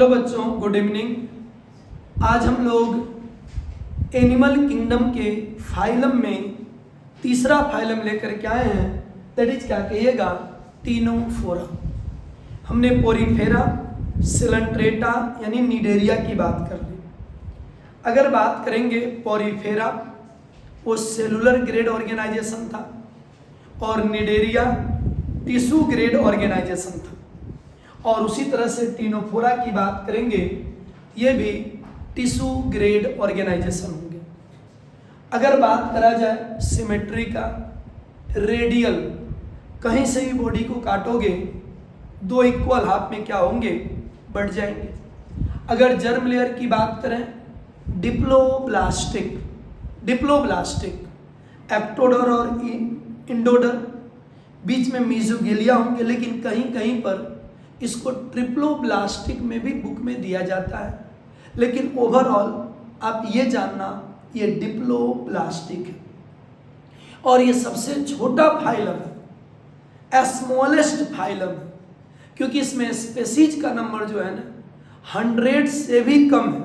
Hello बच्चों, good evening. आज हम लोग एनिमल किंगडम के फाइलम में तीसरा फाइलम लेकर के आए हैं, दैट इज क्या कहिएगा, टीनोफोरा। हमने पोरीफेरा, सिलेंट्रेटा यानी निडेरिया की बात कर ली। अगर बात करेंगे पोरीफेरा, वो सेलुलर ग्रेड ऑर्गेनाइजेशन था और निडेरिया टिश्यू ग्रेड ऑर्गेनाइजेशन था। और उसी तरह से टीनोफोरा की बात करेंगे, ये भी टिश्यू ग्रेड ऑर्गेनाइजेशन होंगे। अगर बात करा जाए सिमेट्री का, रेडियल, कहीं से भी बॉडी को काटोगे दो इक्वल हाफ में क्या होंगे, बढ़ जाएंगे। अगर जर्म लेयर की बात करें, डिप्लोब्लास्टिक, एप्टोडर और इंडोडर, बीच में मीजोगिलिया होंगे, लेकिन कहीं कहीं पर इसको ट्रिप्लोब्लास्टिक में भी बुक में दिया जाता है, लेकिन ओवरऑल आप ये जानना ये डिप्लोब्लास्टिक है। और ये सबसे छोटा फाइलम है, स्मॉलेस्ट फाइलम है, क्योंकि इसमें स्पेसीज का नंबर जो है ना 100 से भी कम है।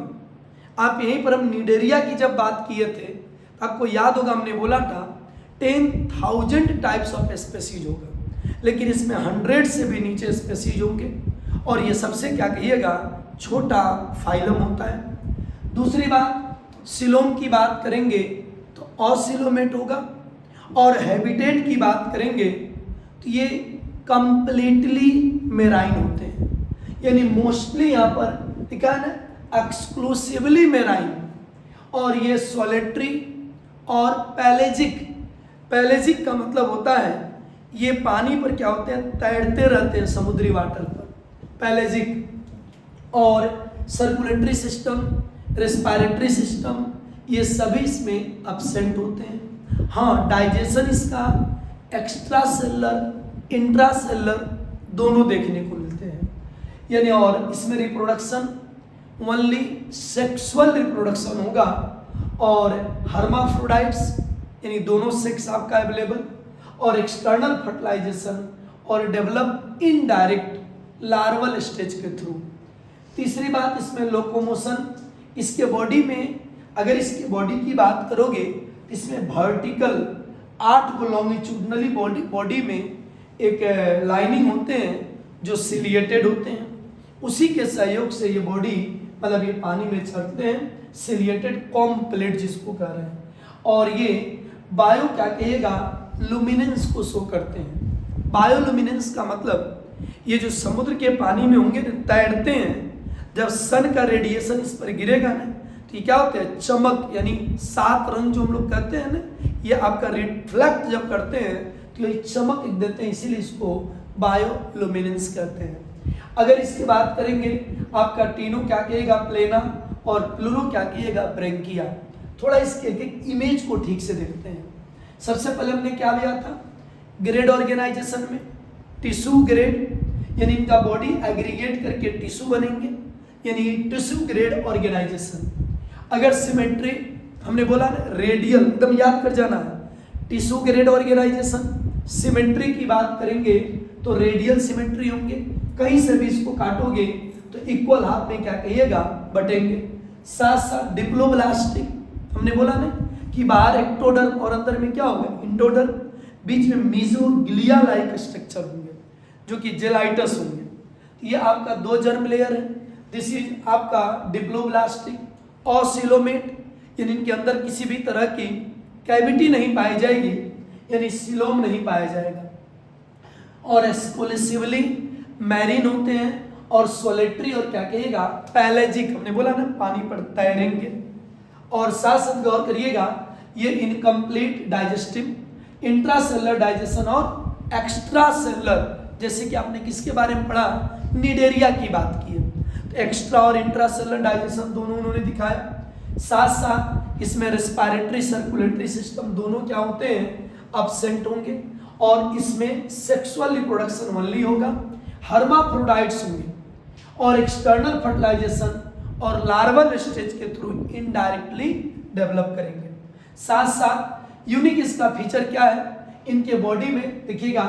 आप यहीं पर हम निडेरिया की जब बात किए थे, आपको याद होगा हमने बोला था 10,000 टाइप्स ऑफ स्पेसीज होगा, लेकिन इसमें 100 से भी नीचे स्पेसीज होंगे। और ये सबसे क्या कहिएगा, छोटा फाइलम होता है। दूसरी बात, सिलोम की बात करेंगे तो ऑसिलोमेट होगा। और हैबिटेट की बात करेंगे तो ये कंप्लीटली मेराइन होते हैं, यानी मोस्टली यहाँ पर लिखा है ना एक्सक्लूसिवली मेराइन। और ये सॉलिटरी और पैलेजिक का मतलब होता है ये पानी पर क्या होते हैं, तैरते रहते हैं समुद्री वाटर पर, पैलेजिक। और सर्कुलेटरी सिस्टम, रेस्पिरेटरी सिस्टम, ये सभी इसमें एब्सेंट होते हैं। हाँ, डाइजेशन इसका एक्स्ट्रा सेलर, इंट्रा सेलर दोनों देखने को मिलते हैं, यानी। और इसमें रिप्रोडक्शन ओनली सेक्सुअल रिप्रोडक्शन होगा, और हर्माफ्रोडाइट्स यानी दोनों सेक्स आपका अवेलेबल, और एक्सटर्नल फर्टिलाइजेशन और डेवलप इनडायरेक्ट लार्वल स्टेज के थ्रू। तीसरी बात, इसमें लोकोमोशन, इसके बॉडी में अगर इसकी बॉडी की बात करोगे इसमें वर्टिकल 8 लॉन्गिट्यूडनली बॉडी में एक लाइनिंग होते हैं जो सिलिएटेड होते हैं, उसी के सहयोग से ये बॉडी, मतलब ये पानी में चलते हैं, सिलिएटेड कॉम्प्लेट जिसको कह रहे हैं। और ये बायो क्या कहिएगा, लुमिनेंस को शो करते हैं। बायोलुमिनेंस का मतलब ये जो समुद्र के पानी में होंगे तैरते हैं, जब सन का रेडिएशन इस पर गिरेगा ना तो ये क्या होता है, चमक, यानी 7 रंग जो हम लोग कहते हैं ना, ये आपका रिफ्लेक्ट जब करते हैं तो ये चमक देते हैं, इसीलिए इसको बायोलुमिनेंस कहते हैं। अगर इसकी बात करेंगे, आपका टीनो क्या कहिएगा, प्लेना, और प्लूरो क्या कहिएगा, ब्रेंकिया। थोड़ा इसके एक इमेज को ठीक से देखते हैं। सबसे पहले हमने क्या लिया था, ग्रेड ऑर्गेनाइजेशन में टिश्यू ग्रेड, यानी इनका बॉडी एग्रीगेट करके टिश्यू बनेंगे, यानी टिश्यू ग्रेड ऑर्गेनाइजेशन। अगर सिमेट्री हमने बोला ना, रेडियल, एकदम याद कर जाना है, टिश्यू ग्रेड ऑर्गेनाइजेशन। सिमेट्री की बात करेंगे तो रेडियल सिमेट्री होंगे, कहीं से भी इसको काटोगे तो इक्वल हाफ में क्या कहिएगा, बटेंगे। साथ साथ डिप्लोब्लास्टिक, हमने बोला ना कि बाहर एक्टोडर और अंदर में क्या होगा, इंडोडर, बीच में मीजोगिलिया लाइक स्ट्रक्चर होंगे जो कि जेलाइटस होंगे। ये आपका 2 जर्म लेयर है। दिस इज आपका डिप्लोब्लास्टिक। ऑसिलोमेट, यानी इनके अंदर किसी भी तरह की कैविटी नहीं पाई जाएगी, यानी सिलोम नहीं पाया जाएगा। और एक्सक्लूसिवली मैरीन होते हैं, और सोलेटरी और क्या कहिएगा, पैलेजिक, हमने बोला ना पानी पर तैरेंगे। और साथ साथ गौर करिएगा, ये इनकम्प्लीट डाइजेस्टिव, इंट्रासेलुलर डाइजेशन और एक्स्ट्रा सेलुलर, जैसे कि आपने किसके बारे में पढ़ा, निडेरिया की बात की है, तो एक्स्ट्रा और इंट्रासेलुलर डाइजेशन दोनों उन्होंने दिखाया। साथ साथ इसमें रेस्पिरेटरी, सर्कुलेटरी सिस्टम दोनों क्या होते हैं, एब्सेंट होंगे। और इसमें सेक्सुअल रिप्रोडक्शन ओनली होगा, हर्माफ्रोडाइट्स होंगे, और एक्सटर्नल फर्टिलाइजेशन और लार्वल स्टेज के थ्रू इनडायरेक्टली डेवलप करेंगे। साथ साथ यूनिक इसका फीचर क्या है, इनके बॉडी में देखिएगा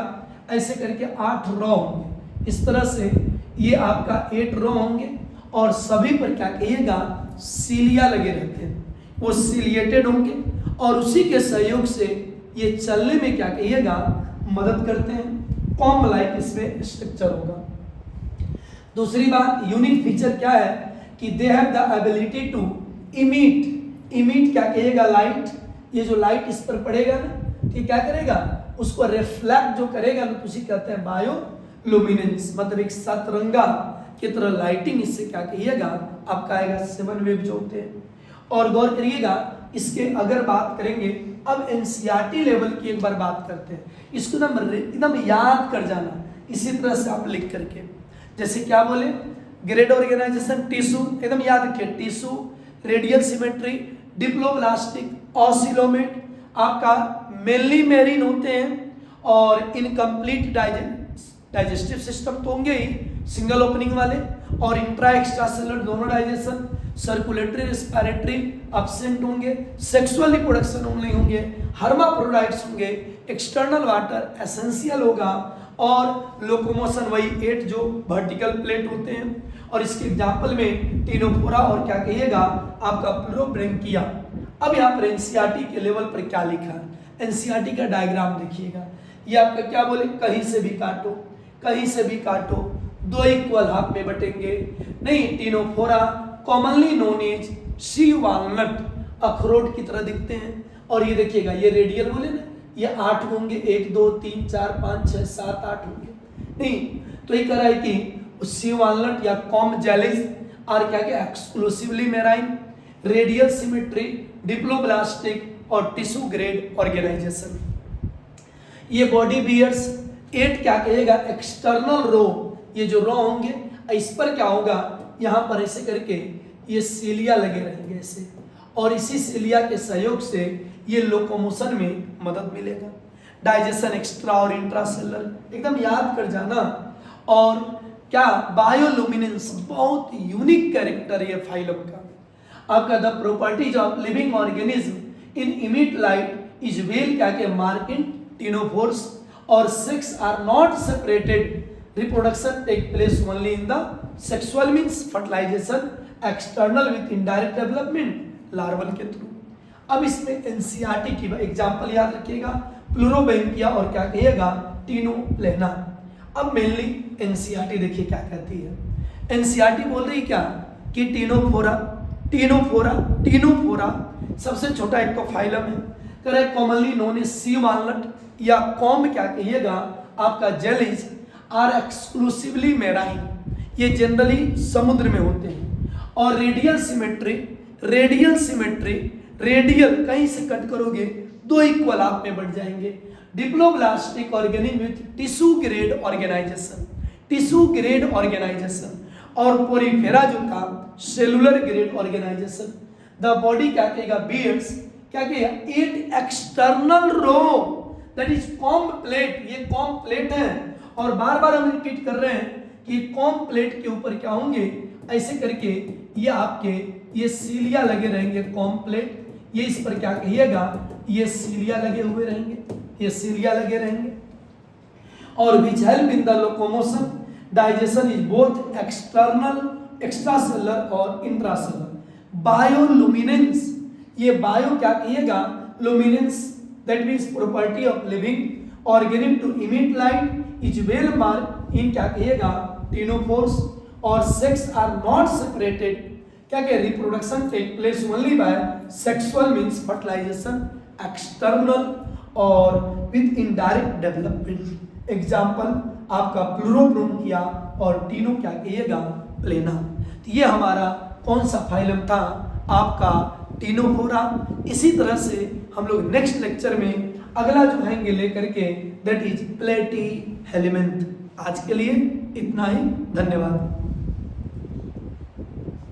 ऐसे करके 8 रॉ होंगे, इस तरह से ये आपका 8 रो होंगे और सभी पर क्या कहिएगा सीलिया लगे रहते हैं, वो सीलिएटेड होंगे और उसी के सहयोग से ये चलने में क्या कहिएगा मदद करते हैं। कॉम्ब लाइक इसमें स्ट्रक्चर होगा। दूसरी बात यूनिक फीचर क्या है कि they have the ability to emit क्या कहिएगा लाइट, ये जो लाइट इस पर पड़ेगा ना कि क्या करेगा उसको रिफ्लेक्ट जो करेगा ना उसी कहते हैं बायोलुमिनेंस, मतलब एक सतरंगा की तरह लाइटिंग इससे क्या कहिएगा आपका आएगा 7 वेव जो होते हैं। और गौर करिएगा इसके अगर बात करेंगे अब एनसीईआरटी लेवल की एक बार बात करते हैं, इसको एकदम याद कर जाना इसी तरह से आप लिख करके, जैसे क्या बोले ग्रेड ऑर्गेनाइजेशन टिश्यू एकदम याद रखिए, टिश्यू, रेडियल सिमेट्री, डिप्लोब्लास्टिक, ऑसिलोमेट आपका मेनली मेरिन होते हैं और इनकम्प्लीट डाइजेस्टिव सिस्टम तो होंगे ही सिंगल ओपनिंग वाले, और इंट्रा एक्स्ट्रा सेलुलर दोनों डाइजेशन, सर्कुलेटरी रेस्पिरेटरी एब्सेंट होंगे, सेक्सुअल रिप्रोडक्शन नहीं होंगे, हर्माफ्रोडाइट्स होंगे, एक्सटर्नल वाटर एसेंशियल होगा और लोकोमोशन वही 8 जो वर्टिकल प्लेट होते हैं। और इसके एग्जाम्पल में टिनोफोरा और क्या कहिएगा आपका प्लूरोब्रैंकिया। अब यहाँ पर एनसीईआरटी के लेवल पर क्या लिखा है, एनसीईआरटी का डायग्राम देखिएगा, ये आपका क्या बोले कहीं से भी काटो, कहीं से भी काटो, 2 इक्वल हाफ में बटेंगे नहीं। टिनोफोरा कॉमनली नोन एज सी वालनट, अखरोट की तरह दिखते हैं। और ये देखिएगा ये रेडियल बोले ना ये 8 होंगे, 1 2 3 4 5 6 7 8 होंगे नहीं, तो ये कह रहा है कि सी वालनट या कॉम जेलिस और क्या क्या exclusively marine, radial symmetry, diploblastic और टिश्यू ग्रेड ऑर्गेनाइजेशन। ये बॉडी बियर्स 8 क्या कहेगा एक्सटर्नल रो, ये जो रो होंगे इस पर क्या होगा यहाँ पर ऐसे करके ये सीलिया लगे रहेंगे ऐसे, और इसी सीलिया के सहयोग से ये लोकोमोशन में मदद मिलेगा। डाइजेशन एक्स्ट्रा और इंट्रासेलर एकदम याद कर जाना। और क्या बायोलुमिनेंस बहुत यूनिक कैरेक्टर है फाइलम का आपका। The properties of living organism in emit light is well क्या के मार्क इन टिनोफोर्स और sex are not separated, reproduction take place only in the sexual means fertilization, external with indirect development larval के through. अब इसमें NCERT की example याद रखिएगा, प्लूरोब्रैंकिया और क्या कहिएगा टिनोप्लेना। अब मेनली एनसीईआरटी देखिए क्या कहती है, एनसीईआरटी बोल रही क्या कि टिनोफोरा टिनोफोरा टिनोफोरा सबसे छोटा एक तो फाइलम है, कह रहा है कॉमनली नोन एज सी वालनट या कॉम क्या कहिएगा आपका जेलिस आर एक्सक्लूसिवली मेराइन, ये जनरली समुद्र में होते हैं। और रेडियल सिमेट्री रेडियल कहीं से कट करोगे 2 इक्वल आप में बढ़ जाएंगे। Diploblastic organism with tissue grade organization और पोरीफेरा जो था cellular grade organization. The body क्या कहेगा बियर्स क्या कहेगा 8 external row that is comb plate, ये कॉम्ब प्लेट है और बार बार हम रिपीट कर रहे हैं कि कॉम्ब प्लेट के ऊपर क्या होंगे ऐसे करके ये आपके ये सीलिया लगे रहेंगे, कॉम्ब प्लेट ये इस पर क्या कहिएगा ये सीलिया लगे हुए रहेंगे, ये सीलिया लगे रहेंगे। और which help in the locomotion digestion is both extracellular और इंट्रासेलुलर। बायोलुमिनेंस, ये बायो क्या कहिएगा luminescence that means property of living organism to emit light is well mark in क्या कहिएगा टिनोफोर्स और सेक्स आर नॉट सेपरेटेड क्या कहे reproduction take place only by sexual means fertilization external और विद इनडायरेक्ट डेवलपमेंट। एग्जाम्पल आपका pleurobrachia और टिनो क्या कहिएगा प्लेना। तो ये हमारा कौन सा फाइलम था आपका टिनोफोरा। इसी तरह से हम लोग नेक्स्ट लेक्चर में अगला जो आएंगे लेकर के दैट इज प्लेटी हेलिमेंथ। आज के लिए इतना ही, धन्यवाद।